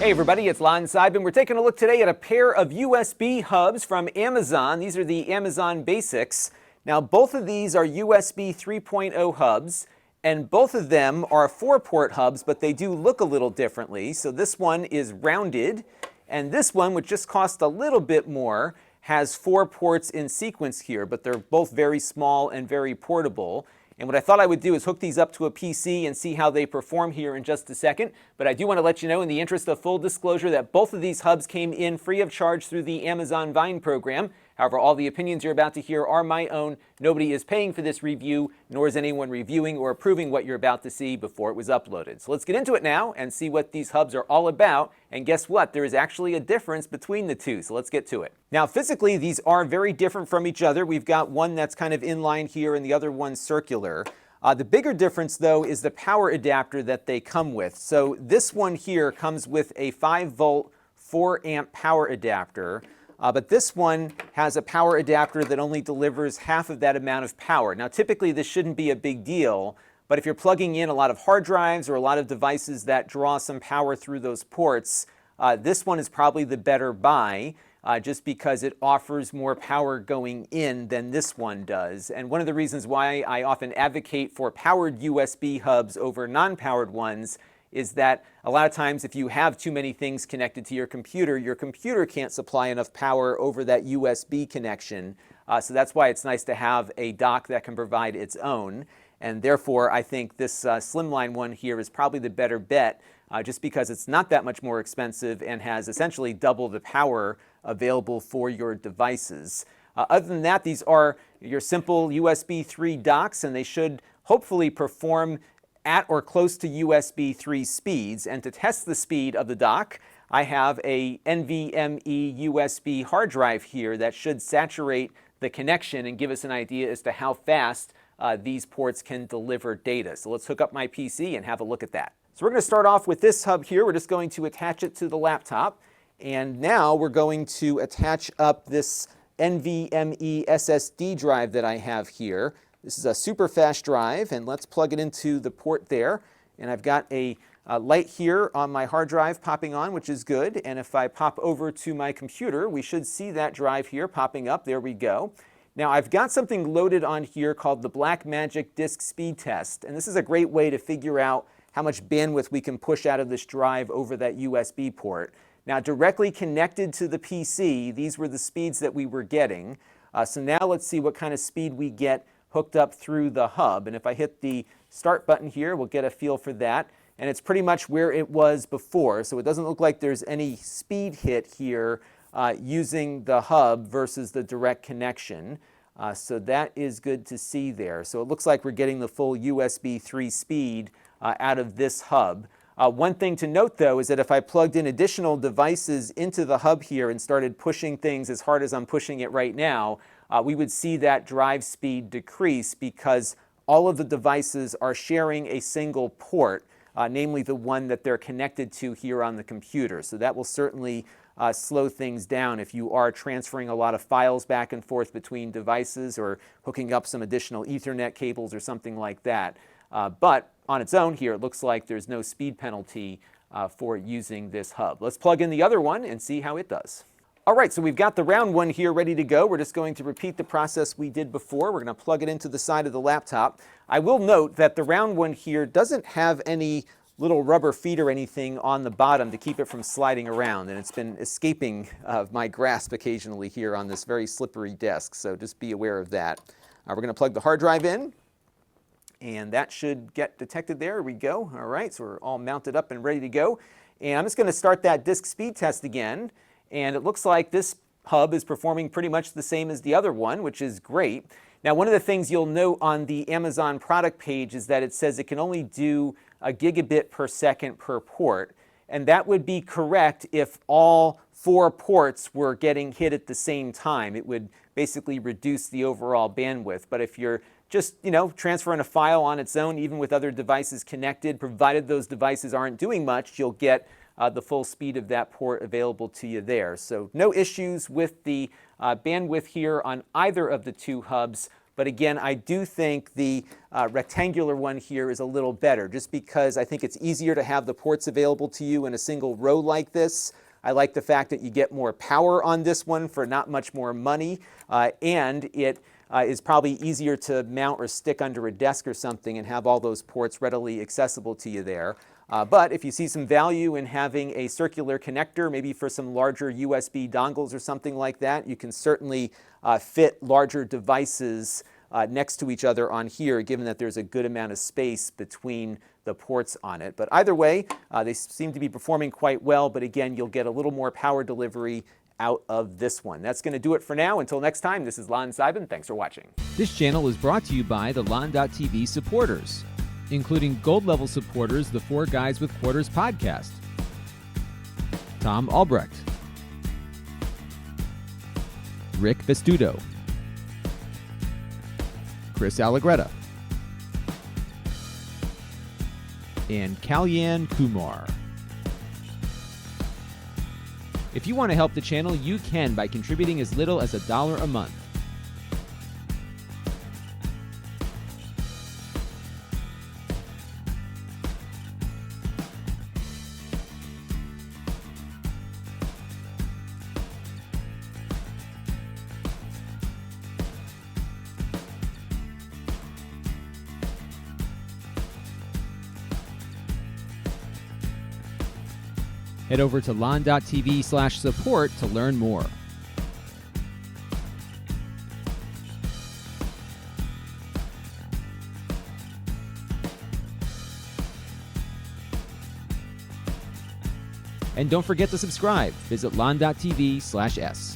Hey everybody, it's Lon Seidman. We're taking a look today at a pair of USB hubs from Amazon. These are the Amazon Basics. Now both of these are USB 3.0 hubs, and both of them are 4-port hubs, but they do look a little differently. So this one is rounded, and this one, which just cost a little bit more, has 4 ports in sequence here, but they're both very small and very portable. And what I thought I would do is hook these up to a PC and see how they perform here in just a second. But I do want to let you know, in the interest of full disclosure, that both of these hubs came in free of charge through the Amazon Vine program. However, all the opinions you're about to hear are my own. Nobody is paying for this review, nor is anyone reviewing or approving what you're about to see before it was uploaded. So let's get into it now and see what these hubs are all about. And guess what? There is actually a difference between the two, so let's get to it. Now, physically, these are very different from each other. We've got one that's kind of inline here and the other one circular. The bigger difference, though, is the power adapter that they come with. So this one here comes with a 5-volt, 4-amp power adapter. But this one has a power adapter that only delivers half of that amount of power. Now, typically, this shouldn't be a big deal, but if you're plugging in a lot of hard drives or a lot of devices that draw some power through those ports, this one is probably the better buy, just because it offers more power going in than this one does. And one of the reasons why I often advocate for powered USB hubs over non-powered ones is that a lot of times if you have too many things connected to your computer can't supply enough power over that USB connection. So that's why it's nice to have a dock that can provide its own. And therefore, I think this slimline one here is probably the better bet, just because it's not that much more expensive and has essentially double the power available for your devices. Other than that, these are your simple USB 3 docks, and they should hopefully perform at or close to USB 3 speeds. And to test the speed of the dock, I have a NVMe USB hard drive here that should saturate the connection and give us an idea as to how fast these ports can deliver data. So let's hook up my PC and have a look at that. So we're going to start off with this hub here. We're just going to attach it to the laptop. And now we're going to attach up this NVMe SSD drive that I have here. This is a super fast drive, and let's plug it into the port there. And I've got a light here on my hard drive popping on, which is good. And if I pop over to my computer, we should see that drive here popping up. There we go. Now I've got something loaded on here called the Blackmagic Disk Speed Test. And this is a great way to figure out how much bandwidth we can push out of this drive over that USB port. Now, directly connected to the PC, these were the speeds that we were getting. So now let's see what kind of speed we get hooked up through the hub. And if I hit the start button here, we'll get a feel for that. And it's pretty much where it was before. So it doesn't look like there's any speed hit here using the hub versus the direct connection. So that is good to see there. So it looks like we're getting the full USB 3 speed out of this hub. One thing to note, though, is that if I plugged in additional devices into the hub here and started pushing things as hard as I'm pushing it right now, we would see that drive speed decrease because all of the devices are sharing a single port, namely the one that they're connected to here on the computer. So that will certainly slow things down if you are transferring a lot of files back and forth between devices or hooking up some additional Ethernet cables or something like that. But on its own here, it looks like there's no speed penalty for using this hub. Let's plug in the other one and see how it does. All right, so we've got the round one here ready to go. We're just going to repeat the process we did before. We're going to plug it into the side of the laptop. I will note that the round one here doesn't have any little rubber feet or anything on the bottom to keep it from sliding around, and it's been escaping my grasp occasionally here on this very slippery desk, so just be aware of that. We're going to plug the hard drive in, and that should get detected. There we go. All right, so we're all mounted up and ready to go. And I'm just going to start that disk speed test again. And it looks like this hub is performing pretty much the same as the other one, which is great. Now, one of the things you'll note on the Amazon product page is that it says it can only do a gigabit per second per port. And that would be correct if all 4 ports were getting hit at the same time. It would basically reduce the overall bandwidth. But if you're just, transferring a file on its own, even with other devices connected, provided those devices aren't doing much, you'll get the full speed of that port available to you there. So no issues with the bandwidth here on either of the 2 hubs. But again, I do think the rectangular one here is a little better, just because I think it's easier to have the ports available to you in a single row like this. I like the fact that you get more power on this one for not much more money, and it is probably easier to mount or stick under a desk or something and have all those ports readily accessible to you there. But if you see some value in having a circular connector, maybe for some larger USB dongles or something like that, you can certainly fit larger devices next to each other on here, given that there's a good amount of space between the ports on it. But either way, they seem to be performing quite well, but again, you'll get a little more power delivery out of this one. That's going to do it for now. Until next time, this is Lon Seidman. Thanks for watching. This channel is brought to you by the Lon.TV supporters, including gold-level supporters, the Four Guys with Quarters podcast, Tom Albrecht, Rick Vestudo, Chris Allegretta, and Kalyan Kumar. If you want to help the channel, you can by contributing as little as $1 a month. Head over to lon.tv/support to learn more. And don't forget to subscribe. Visit lon.tv/s.